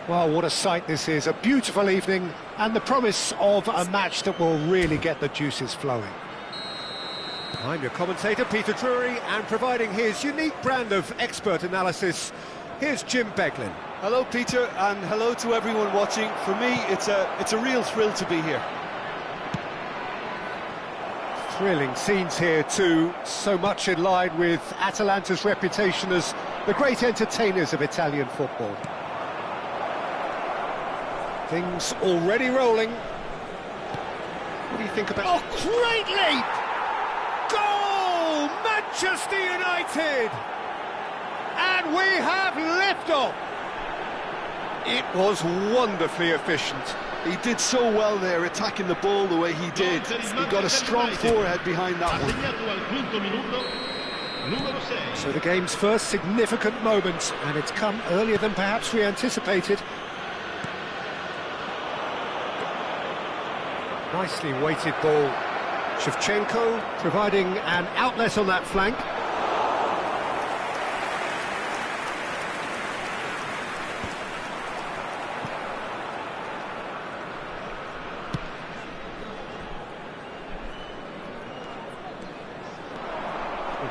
Well, what a sight this is. A beautiful evening and the promise of a match that will really get the juices flowing. I'm your commentator, Peter Drury, and providing his unique brand of expert analysis, here's Jim Beglin. Hello, Peter, and hello to everyone watching. For me, it's a real thrill to be here. Thrilling scenes here too, so much in line with Atalanta's reputation as the great entertainers of Italian football. Things already rolling. What do you think about... Oh, great leap! Goal! Manchester United! And we have liftoff! It was wonderfully efficient. He did so well there, attacking the ball the way he did. He got a strong forehead behind that one. So the game's first significant moment, and it's come earlier than perhaps we anticipated. Nicely weighted ball. Shevchenko providing an outlet on that flank.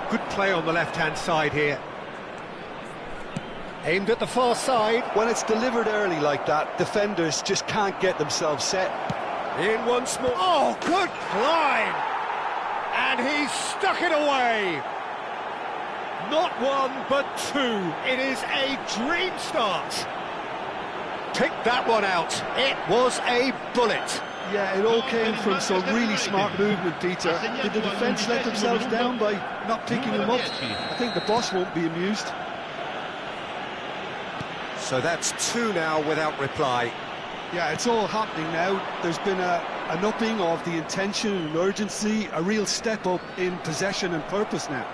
Good play on the left-hand side here. Aimed at the far side. When it's delivered early like that, defenders just can't get themselves set. In once more. Oh, good climb! And he's stuck it away. Not one, but two. It is a dream start. Pick that one out. It was a bullet. Yeah, it all came from some really smart movement, Peter. Did the defence let themselves down by not picking him up? I think the boss won't be amused. So that's two now without reply. Yeah, it's all happening now. There's been an upping of the intention and urgency, a real step up in possession and purpose now.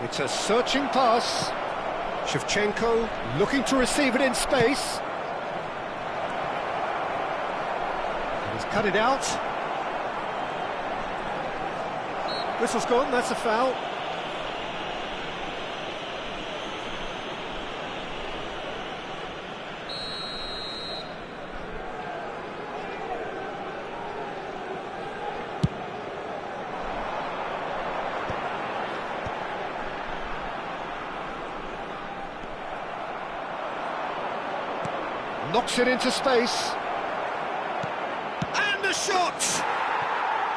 It's a searching pass. Shevchenko looking to receive it in space. And he's cut it out. Whistle's gone, that's a foul. Knocks it into space. And the shot!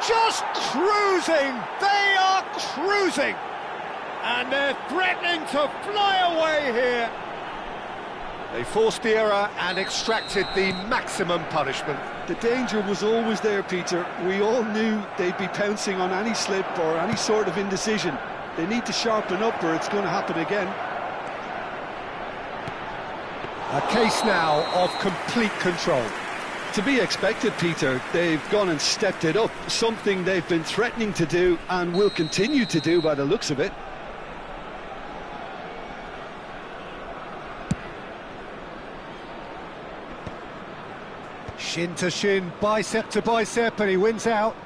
Just cruising! They are cruising! And they're threatening to fly away here. They forced the error and extracted the maximum punishment. The danger was always there, Peter. We all knew they'd be pouncing on any slip or any sort of indecision. They need to sharpen up or it's going to happen again. A case now of complete control. To be expected, Peter. They've gone and stepped it up, something they've been threatening to do and will continue to do by the looks of it. Shin to shin, bicep to bicep, and he wins out.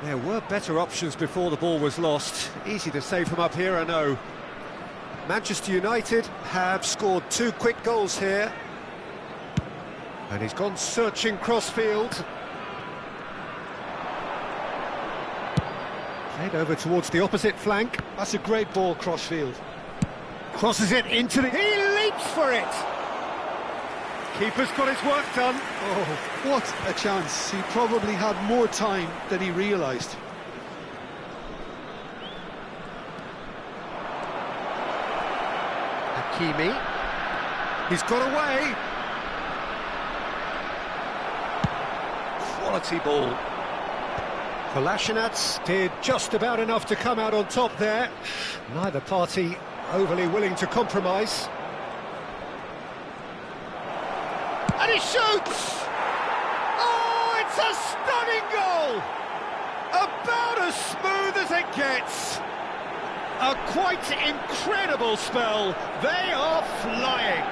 There were better options before the ball was lost. Easy to say from up here, I know. Manchester United have scored two quick goals here. And he's gone searching crossfield. Played over towards the opposite flank. That's a great ball crossfield. Crosses it into the... He leaps for it! Keeper's got his work done. Oh, what a chance. He probably had more time than he realised. Hakimi. He's got away. Quality ball. Kolasinac did just about enough to come out on top there. Neither party overly willing to compromise. And he shoots! Oh, it's a stunning goal! About as smooth as it gets. A quite incredible spell. They are flying.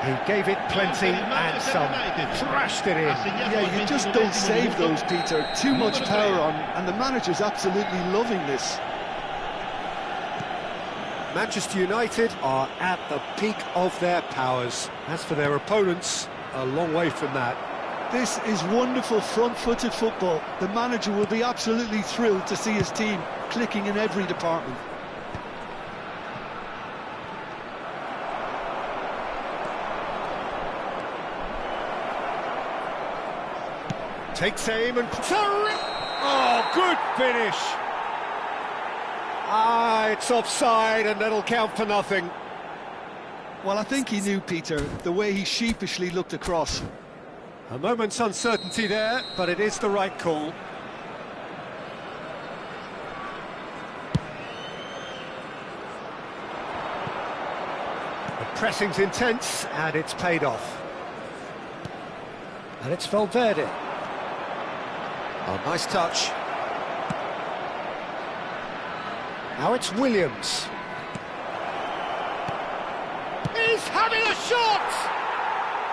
He gave it plenty and some, thrashed it in. Yeah, you just don't save those, Peter. Too much power on, and the manager's absolutely loving this. Manchester United are at the peak of their powers. As for their opponents, a long way from that. This is wonderful front-footed football. The manager will be absolutely thrilled to see his team clicking in every department. Takes aim and... Oh, good finish! It's offside and that'll count for nothing. Well, I think he knew, Peter, the way he sheepishly looked across. A moment's uncertainty there, but it is the right call. The pressing's intense and it's paid off. And it's Valverde. Oh, nice touch. Now it's Williams. He's having a shot!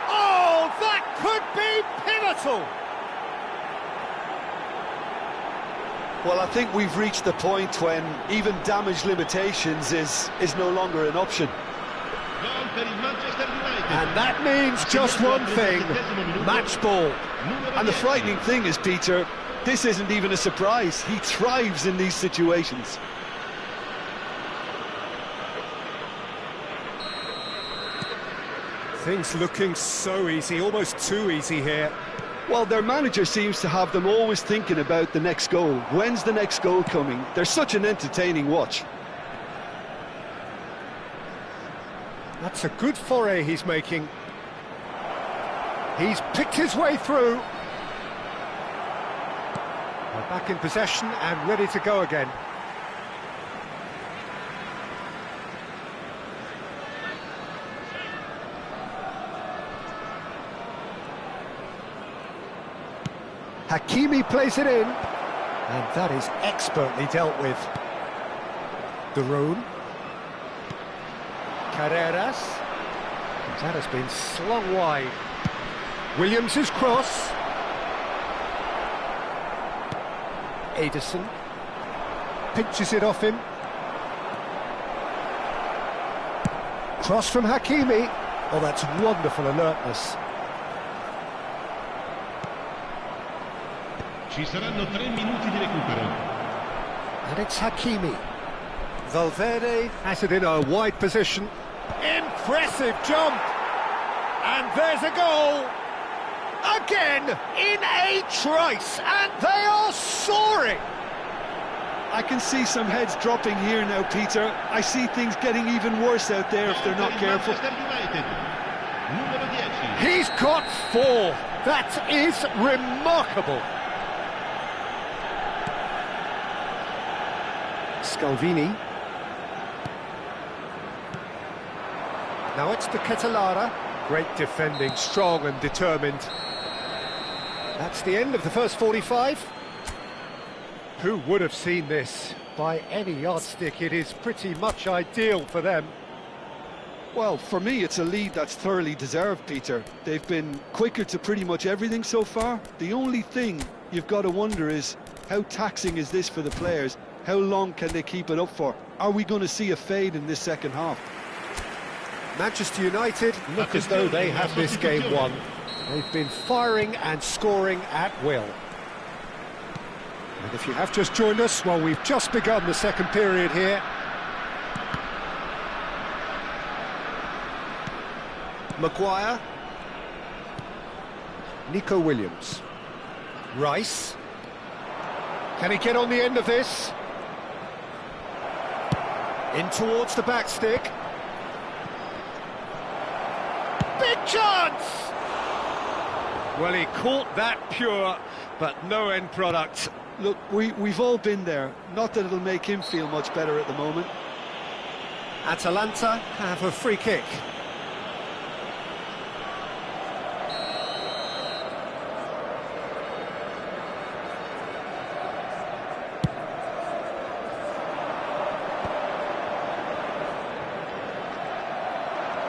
Oh, that could be pivotal! Well, I think we've reached the point when even damage limitations is no longer an option. And that means just one thing, match ball. And the frightening thing is, Peter, this isn't even a surprise. He thrives in these situations. Things looking so easy, almost too easy here. Well, their manager seems to have them always thinking about the next goal. When's the next goal coming? They're such an entertaining watch. That's a good foray he's making. He's picked his way through. They're back in possession and ready to go again. Hakimi plays it in, and that is expertly dealt with. Darun. Carreras. That has been slung wide. Williams' cross. Ederson. Pinches it off him. Cross from Hakimi. Oh, that's wonderful alertness. Ci saranno 3 minuti di recupero. And it's Hakimi. Valverde has it in a wide position. Impressive jump! And there's a goal! Again, in a trice, and they are soaring! I can see some heads dropping here now, Peter. I see things getting even worse out there if they're not careful. He's got 4. That is remarkable. Scalvini. Now it's to Catalara. Great defending, strong and determined. That's the end of the first 45. Who would have seen this? By any yardstick, it is pretty much ideal for them. Well, for me, it's a lead that's thoroughly deserved, Peter. They've been quicker to pretty much everything so far. The only thing you've got to wonder is, how taxing is this for the players? How long can they keep it up for? Are we going to see a fade in this second half? Manchester United look as though they have this game won. They've been firing and scoring at will. And if you have just joined us, well, we've just begun the second period here. Maguire. Nico Williams. Rice. Can he get on the end of this? In towards the back stick. Big chance! Well, he caught that pure, but no end product. Look, we've all been there. Not that it'll make him feel much better at the moment. Atalanta have a free kick.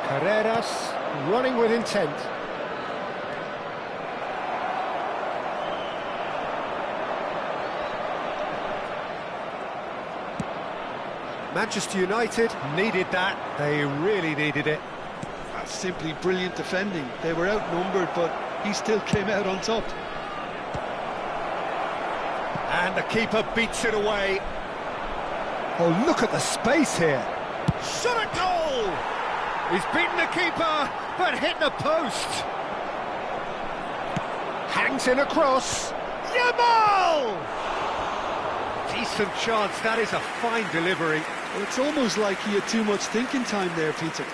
Carreras. running with intent. Manchester United needed that, they really needed it. That's simply brilliant defending. They were outnumbered, but he still came out on top. And the keeper beats it away. Oh, look at the space here. Shot a goal! He's beaten the keeper, but hit the post. Hangs in across. Yamal! Decent chance, that is a fine delivery. Well, it's almost like he had too much thinking time there, Peter.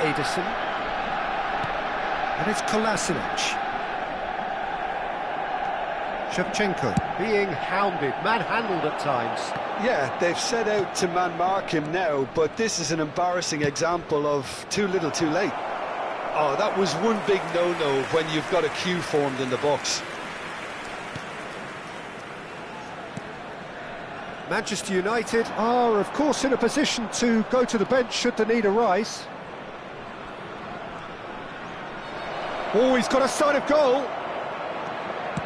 Ederson. And it's Kolasinac. Shevchenko being hounded, manhandled at times. Yeah, they've set out to man-mark him now, but this is an embarrassing example of too little too late. Oh, that was one big no-no when you've got a queue formed in the box. Manchester United are, of course, in a position to go to the bench should the need arise. Oh, he's got a sight of goal.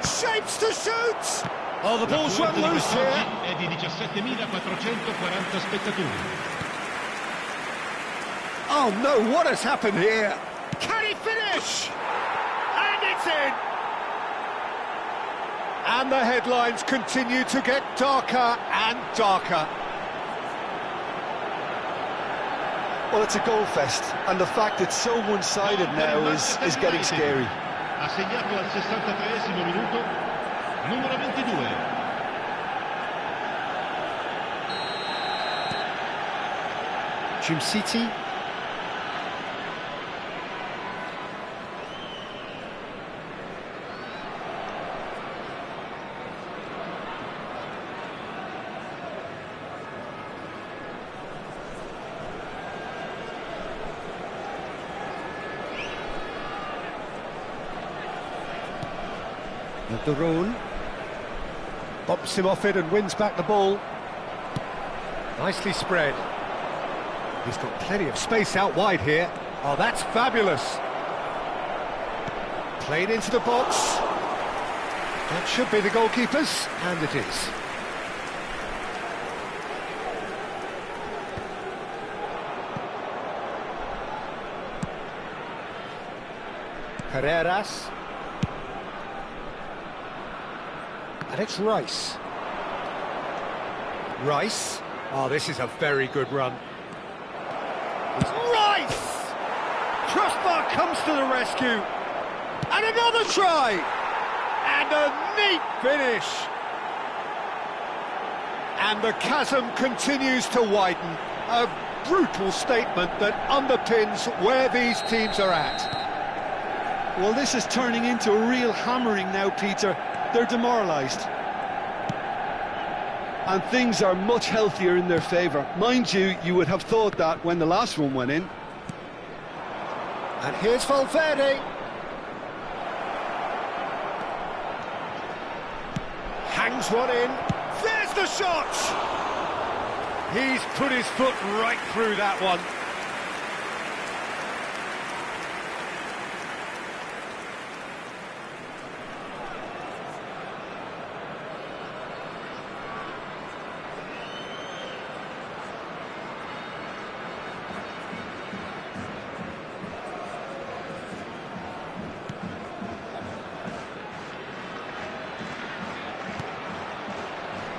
Shapes to shoot! Oh, the ball's run loose here. È di 17.440 spettatori. Oh no, what has happened here? Can he finish? And it's in! And the headlines continue to get darker and darker. Well, it's a goal fest, and the fact it's so one-sided now is getting scary. Ha segnato al 63esimo minuto, numero 22. Jim City. Daroon bumps him off it and wins back the ball. Nicely spread. He's got plenty of space out wide here. Oh, that's fabulous. Played into the box. That should be the goalkeeper's, and it is. Carreras. And it's Rice. Rice. Oh, this is a very good run. It's Rice! Crossbar comes to the rescue. And another try! And a neat finish. And the chasm continues to widen. A brutal statement that underpins where these teams are at. Well, this is turning into a real hammering now, Peter. They're demoralised. And things are much healthier in their favour. Mind you, you would have thought that when the last one went in. And here's Valverde. Hangs one in. There's the shot! He's put his foot right through that one.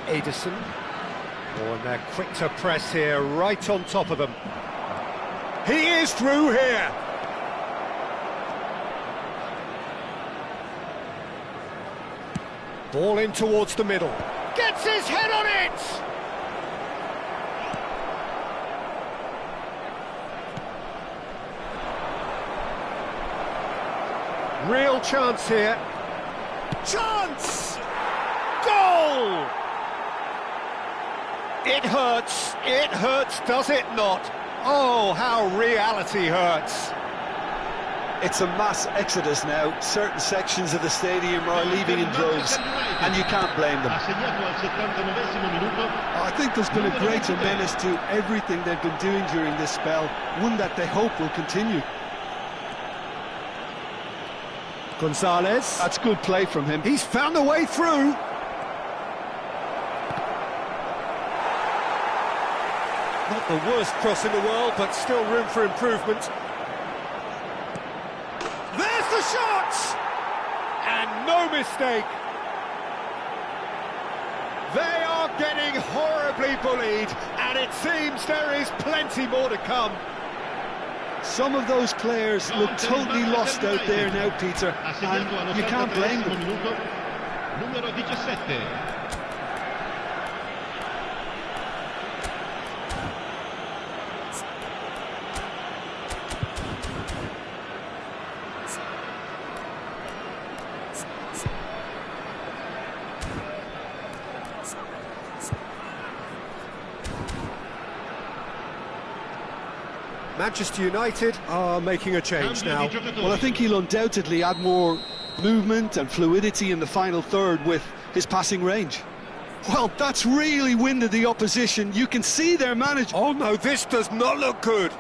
Ederson. Oh, and they're quick to press here, right on top of them. He is through here. Ball in towards the middle. Gets his head on it! Real chance here. Chance! Goal! It hurts, does it not? Oh, how reality hurts. It's a mass exodus now. Certain sections of the stadium are leaving in droves, and you can't blame them. I think there's been a greater menace to everything they've been doing during this spell, one that they hope will continue. Gonzalez. That's good play from him. He's found a way through. Not the worst cross in the world, but still room for improvement. There's the shot! And no mistake. They are getting horribly bullied, and it seems there is plenty more to come. Some of those players look totally lost out there now, Peter, and you can't blame them. Numero 17. Manchester United are making a change now. Well, I think he'll undoubtedly add more movement and fluidity in the final third with his passing range. Well, that's really winded the opposition. You can see their manager. Oh no, this does not look good.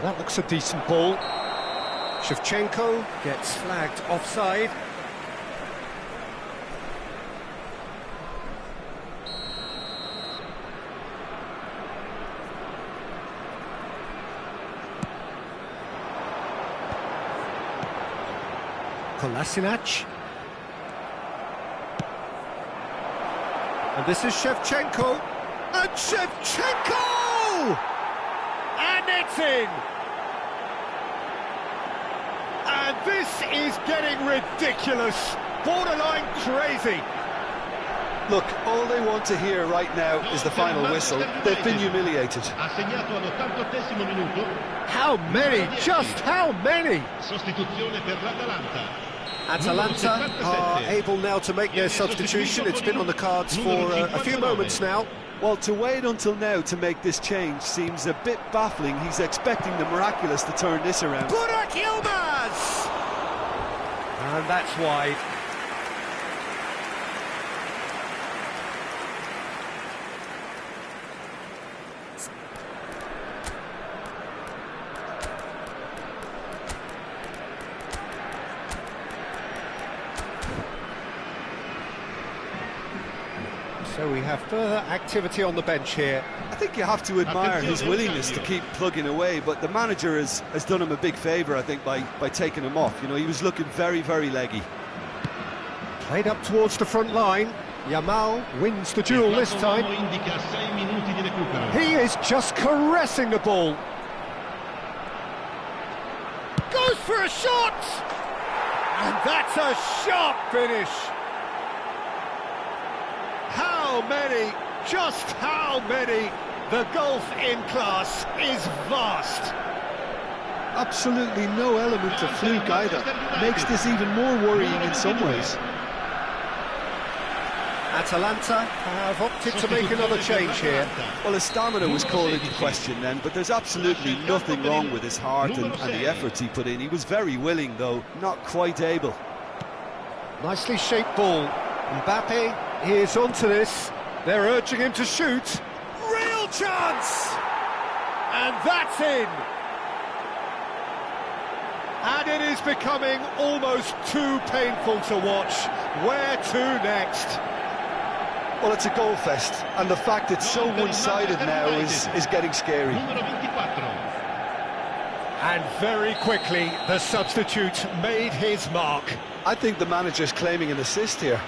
That looks a decent ball. Shevchenko gets flagged offside. Kolasinac. And this is Shevchenko. And Shevchenko! And it's in! And this is getting ridiculous, borderline crazy. Look, all they want to hear right now is the final whistle. They've been humiliated. How many? Just how many? Atalanta are able now to make their substitution. It's been on the cards for a few moments now. Well, to wait until now to make this change seems a bit baffling. He's expecting the miraculous to turn this around. Burak Yilmaz! And that's wide. So we have further activity on the bench here. I think you have to admire his willingness to keep plugging away, but the manager has done him a big favour, I think, by taking him off. You know, he was looking very, very leggy. Played up towards the front line. Yamal wins the duel this time. He is just caressing the ball. Goes for a shot! And that's a sharp finish. How many, just how many? The gulf in class is vast. Absolutely no element of fluke either. Makes this even more worrying in some ways. Atalanta have opted to make another change here. Well, his stamina was called into question then, but there's absolutely nothing wrong with his heart and the efforts he put in. He was very willing, though, not quite able. Nicely shaped ball. Mbappe is onto this. They're urging him to shoot. Real chance! And that's in. And it is becoming almost too painful to watch. Where to next? Well, it's a goal fest, and the fact it's so one-sided now is getting scary. And very quickly, the substitute made his mark. I think the manager's claiming an assist here.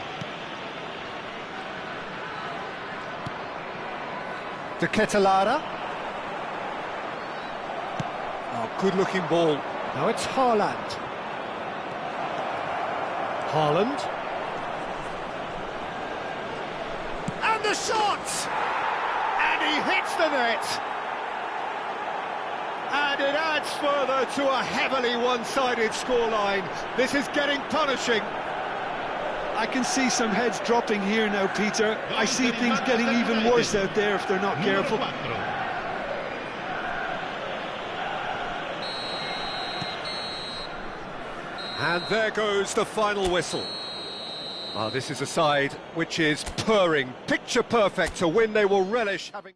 De Ketelaere. Oh, good-looking ball. Now it's Haaland. Haaland. And the shot! And he hits the net! And it adds further to a heavily one-sided scoreline. This is getting punishing. I can see some heads dropping here now, Peter. I see things getting even worse out there if they're not careful. And there goes the final whistle. This is a side which is purring, picture perfect to win. They will relish having...